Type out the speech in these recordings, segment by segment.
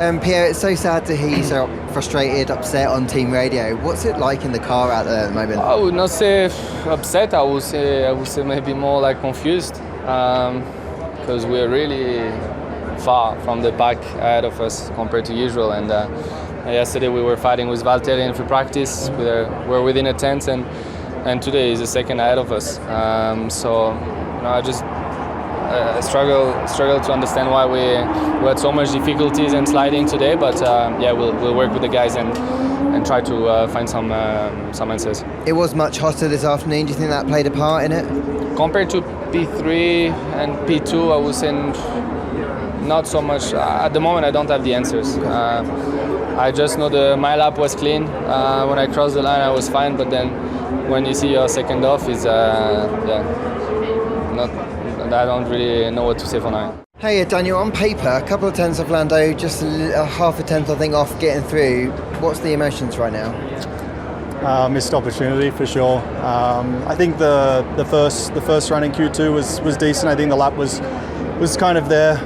Pierre, it's so sad to hear you so frustrated, upset on team radio. What's it like in the car out there at the moment? I would not say upset. I would say maybe more like confused, because we're really far from the pack ahead of us compared to usual. And yesterday we were fighting with Valtteri in free practice. We're within a tenth, and today is a second ahead of us. I just struggle to understand why we had so much difficulties in sliding today. But we'll work with the guys and try to find some answers. It was much hotter this afternoon. Do you think that played a part in it? Compared to P3 and P2, I would say not so much. At the moment, I don't have the answers. I just know my lap was clean. When I crossed the line, I was fine. But then, when you see your second off, I don't really know what to say for now. Hey Daniel, on paper, a couple of tenths of Lando, just a half a tenth I think off getting through. What's the emotions right now? Missed opportunity for sure. I think the first run in Q2 was decent. I think the lap was kind of there,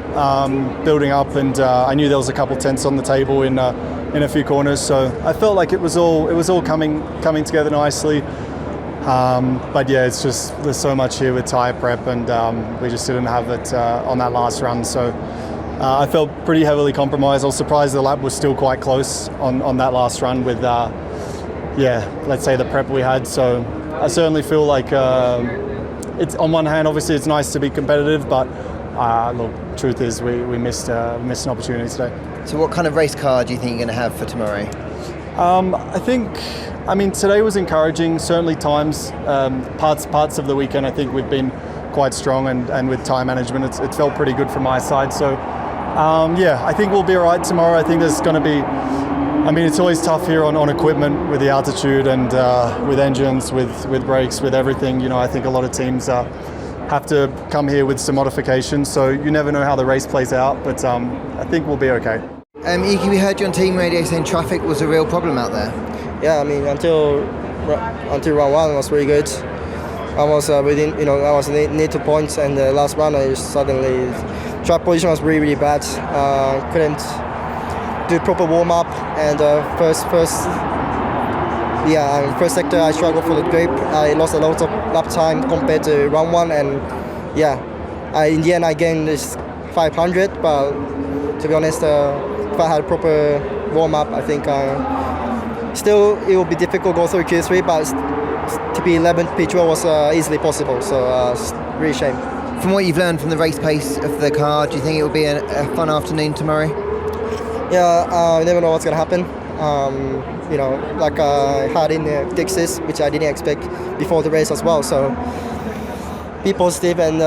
building up, and I knew there was a couple tenths on the table in a few corners. So I felt like it was all coming together nicely. But yeah, it's just there's so much here with tyre prep, and we just didn't have it on that last run. So I felt pretty heavily compromised. I was surprised the lap was still quite close on that last run with let's say the prep we had. So I certainly feel like it's on one hand, obviously it's nice to be competitive, but look, truth is we missed an opportunity today. So what kind of race car do you think you're going to have for tomorrow? I mean, today was encouraging. Certainly times, parts of the weekend, I think we've been quite strong, and with time management, it felt pretty good from my side. So, I think we'll be all right tomorrow. I think there's going to be, it's always tough here on equipment with the altitude and with engines, with brakes, with everything. I think a lot of teams have to come here with some modifications. So you never know how the race plays out, but I think we'll be okay. Yuki, we heard you on team radio saying traffic was a real problem out there. Yeah, until round one was really good. I was within, I was near 2 points, and the last run I suddenly track position was really bad. Couldn't do proper warm up, and first sector I struggled for the grip. I lost a lot of lap time compared to round one, and in the end I gained this 500. But to be honest, if I had proper warm up, I think. Still, it will be difficult to go through Q3, but to be 11th P12 was easily possible, so really shame. From what you've learned from the race pace of the car, do you think it will be a fun afternoon tomorrow? Yeah, I never know what's going to happen. Like I had in Texas, which I didn't expect before the race as well, so be positive and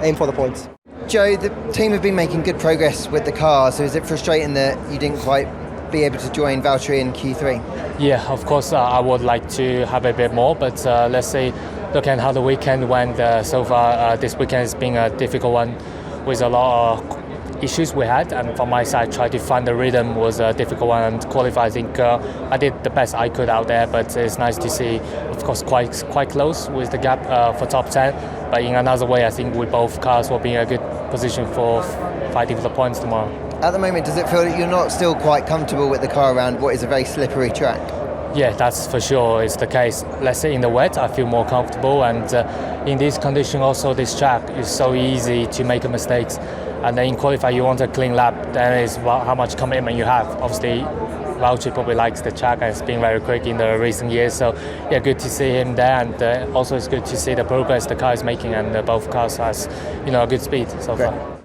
aim for the points. Joe, the team have been making good progress with the car, so is it frustrating that you didn't quite be able to join Valtteri in Q3? Yeah, of course I would like to have a bit more, but let's say look at how the weekend went so far. This weekend has been a difficult one with a lot of issues we had, and from my side try to find the rhythm was a difficult one, and qualify I think I did the best I could out there, but it's nice to see of course quite close with the gap for top 10, but in another way I think with both cars will be in a good position for fighting for the points tomorrow. At the moment, does it feel that you're not still quite comfortable with the car around what is a very slippery track? Yeah, that's for sure is the case. Let's say in the wet, I feel more comfortable, and in this condition also this track is so easy to make mistakes. And then in qualify you want a clean lap, then it's how much commitment you have. Obviously, Valtteri probably likes the track and it's been very quick in the recent years. So yeah, good to see him there, and also it's good to see the progress the car is making, and both cars has a good speed so far.